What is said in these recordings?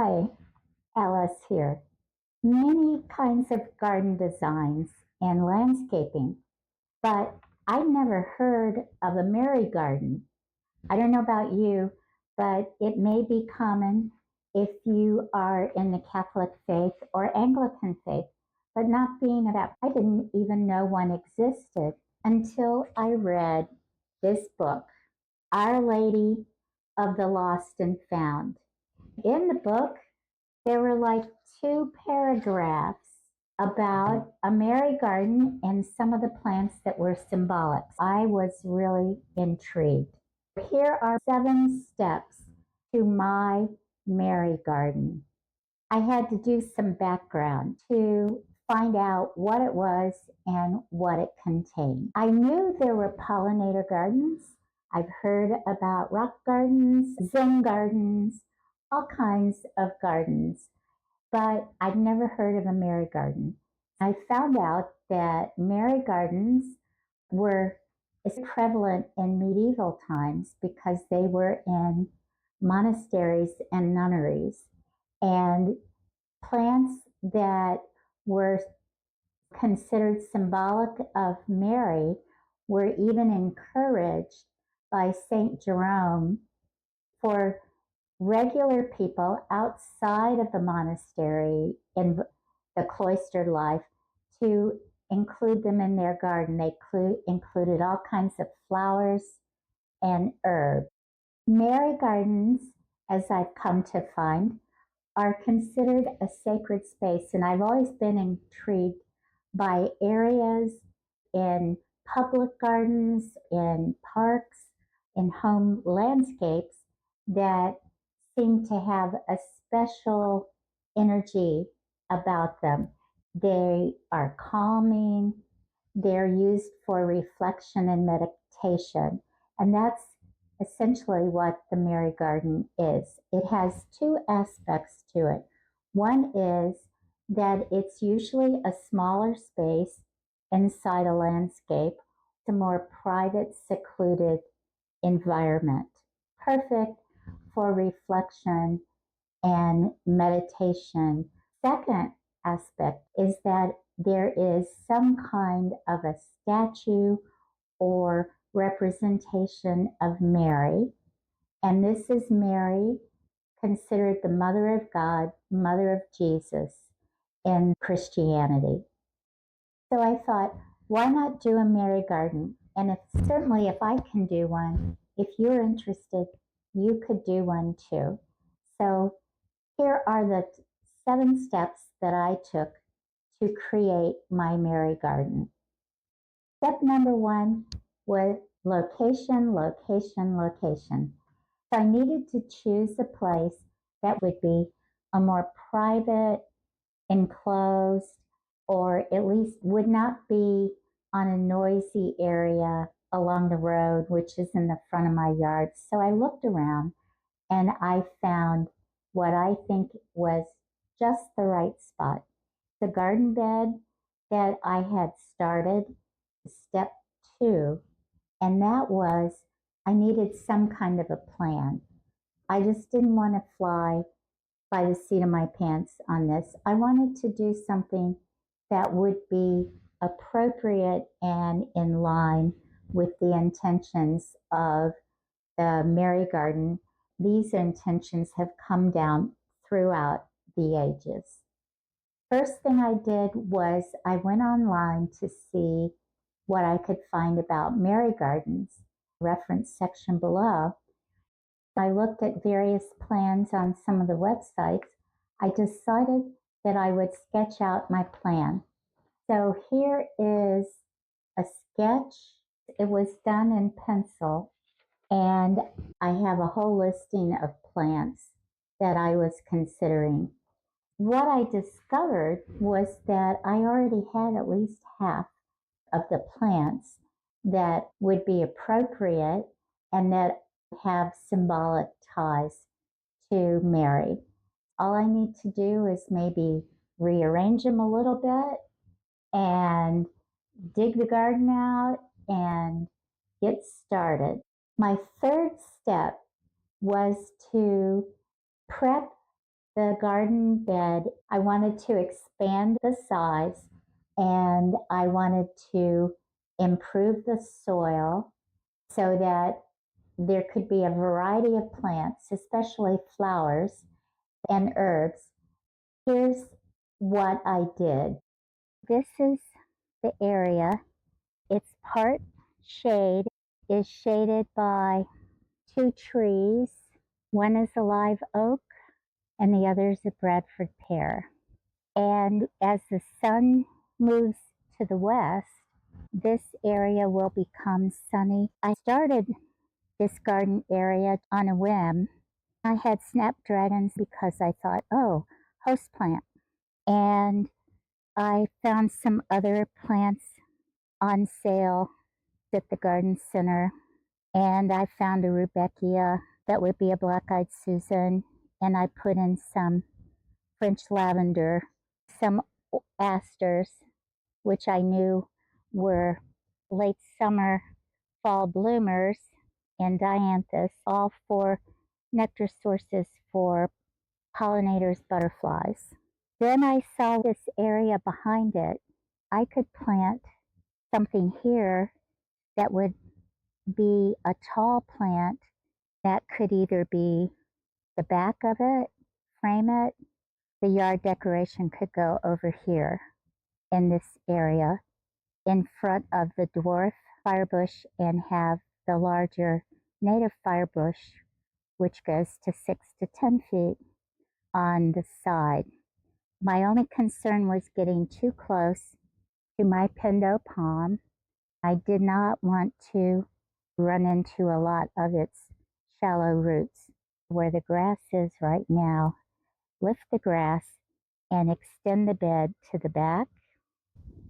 Hi, Alice here. Many kinds of garden designs and landscaping, but I never heard of a Mary garden. I don't know about you, but it may be common if you are in the Catholic faith or Anglican faith, but not being about, I didn't even know one existed until I read this book, Our Lady of the Lost and Found. In the book, there were like two paragraphs about a Mary garden and some of the plants that were symbolic. I was really intrigued. Here are 7 steps to my Mary garden. I had to do some background to find out what it was and what it contained. I knew there were pollinator gardens. I've heard about rock gardens, Zen gardens, all kinds of gardens, but I'd never heard of a Mary garden. I found out that Mary gardens were prevalent in medieval times because they were in monasteries and nunneries. And plants that were considered symbolic of Mary were even encouraged by St. Jerome for regular people outside of the monastery in the cloistered life to include them in their garden. They included all kinds of flowers and herbs. Mary gardens, as I've come to find, are considered a sacred space, and I've always been intrigued by areas in public gardens, in parks, in home landscapes that seem to have a special energy about them. They are calming, they're used for reflection and meditation, and that's essentially what the Mary Garden is. It has 2 aspects to it. One is that it's usually a smaller space inside a landscape, a more private, secluded environment, perfect for reflection and meditation. Second aspect is that there is some kind of a statue or representation of Mary, and this is Mary, considered the Mother of God, Mother of Jesus in Christianity. So I thought, why not do a Mary garden? And certainly if I can do one, if you're interested, you could do one too. So here are the 7 steps that I took to create my Mary garden. Step number 1 was location, location, location. So I needed to choose a place that would be a more private, enclosed, or at least would not be on a noisy area along the road, which is in the front of my yard. So I looked around and I found what I think was just the right spot. The garden bed that I had started, step 2, and that was I needed some kind of a plan. I just didn't want to fly by the seat of my pants on this. I wanted to do something that would be appropriate and in line with the intentions of the Mary Garden. These intentions have come down throughout the ages. First thing I did was I went online to see what I could find about Mary Gardens, reference section below. I looked at various plans on some of the websites. I decided that I would sketch out my plan. So here is a sketch. It was done in pencil, and I have a whole listing of plants that I was considering. What I discovered was that I already had at least half of the plants that would be appropriate and that have symbolic ties to Mary. All I need to do is maybe rearrange them a little bit and dig the garden out and get started. My third step was to prep The garden bed, I wanted to expand the size and I wanted to improve the soil so that there could be a variety of plants, especially flowers and herbs. Here's what I did. This is the area. It's part shade, is shaded by two trees. One is a live oak and the other is a Bradford pear. And as the sun moves to the west, this area will become sunny. I started this garden area on a whim. I had snapdragons because I thought, oh, host plant. And I found some other plants on sale at the garden center. And I found a rudbeckia that would be a black-eyed Susan. And I put in some French lavender, some asters, which I knew were late summer, fall bloomers, and dianthus, all for nectar sources for pollinators, butterflies. Then I saw this area behind it. I could plant something here that would be a tall plant that could either be the back of it, frame it. The yard decoration could go over here in this area in front of the dwarf firebush and have the larger native firebush, which goes to 6 to 10 feet on the side. My only concern was getting too close to my Pendo palm. I did not want to run into a lot of its shallow roots. Where the grass is right now, lift the grass and extend the bed to the back.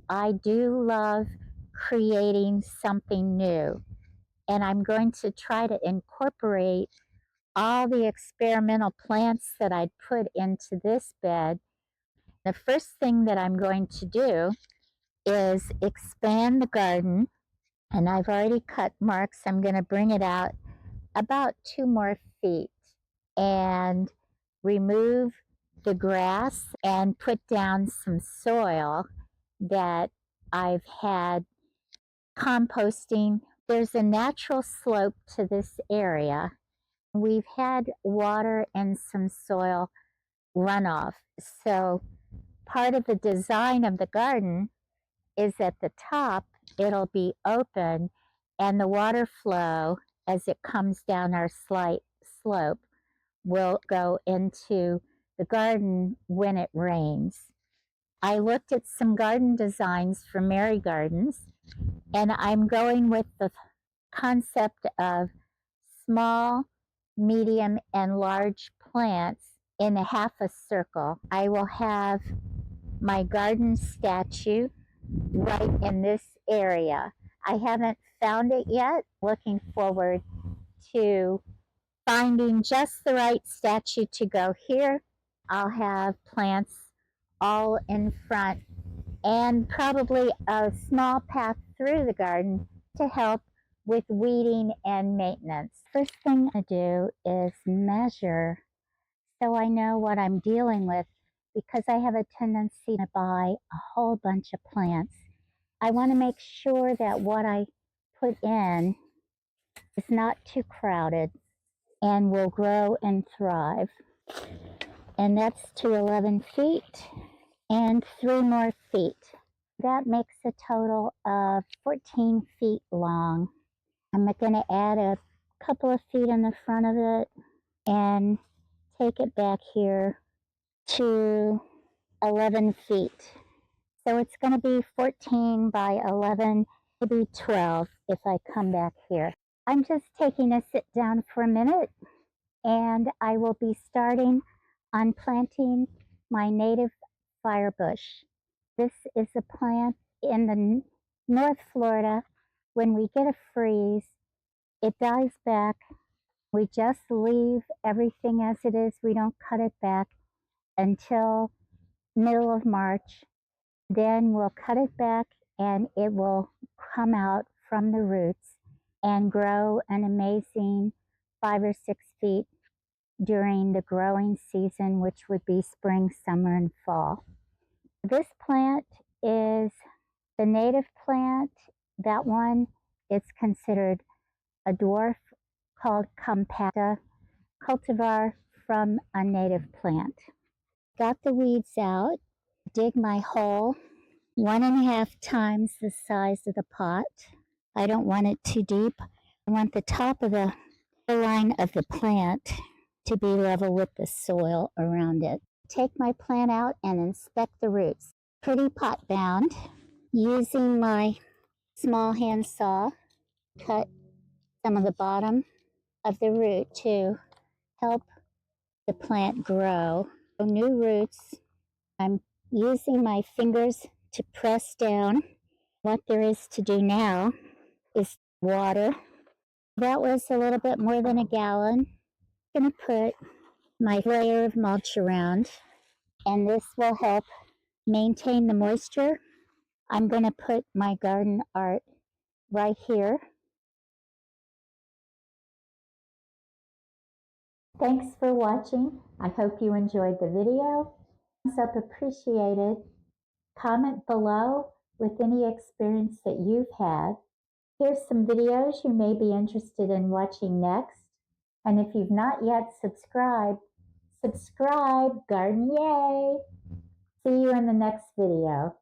I do love creating something new, and I'm going to try to incorporate all the experimental plants that I'd put into this bed. The first thing that I'm going to do is expand the garden, and I've already cut marks. I'm going to bring it out about 2 more feet and remove the grass and put down some soil that I've had composting. There's a natural slope to this area. We've had water and some soil runoff. So part of the design of the garden is at the top, it'll be open and the water flow as it comes down our slight slope will go into the garden when it rains. I looked at some garden designs for Mary Gardens, and I'm going with the concept of small, medium, and large plants in a half a circle. I will have my garden statue right in this area. I haven't found it yet. Looking forward to finding just the right statue to go here. I'll have plants all in front and probably a small path through the garden to help with weeding and maintenance. First thing I do is measure so I know what I'm dealing with, because I have a tendency to buy a whole bunch of plants. I want to make sure that what I put in is not too crowded and will grow and thrive. And that's to 11 feet and 3 more feet. That makes a total of 14 feet long. I'm going to add a couple of feet in the front of it and take it back here to 11 feet. So it's going to be 14 by 11, maybe 12 if I come back here. I'm just taking a sit down for a minute, and I will be starting on planting my native firebush. This is a plant in the North Florida. When we get a freeze, it dies back. We just leave everything as it is. We don't cut it back until middle of March. Then we'll cut it back and it will come out from the roots and grow an amazing 5 or 6 feet during the growing season, which would be spring, summer, and fall. This plant is the native plant. That one is considered a dwarf, called compacta cultivar from a native plant. Got the weeds out, dig my hole 1.5 times the size of the pot. I don't want it too deep. I want the top of the line of the plant to be level with the soil around it. Take my plant out and inspect the roots. Pretty pot bound. Using my small hand saw, cut some of the bottom of the root to help the plant grow. New roots. I'm using my fingers to press down. What there is to do now is water. That was a little bit more than a gallon. I'm going to put my layer of mulch around, and this will help maintain the moisture. I'm going to put my garden art right here. Thanks for watching. I hope you enjoyed the video. Thumbs up appreciated. Comment below with any experience that you've had. Here's some videos you may be interested in watching next. And if you've not yet subscribed, subscribe. Garden yay! See you in the next video.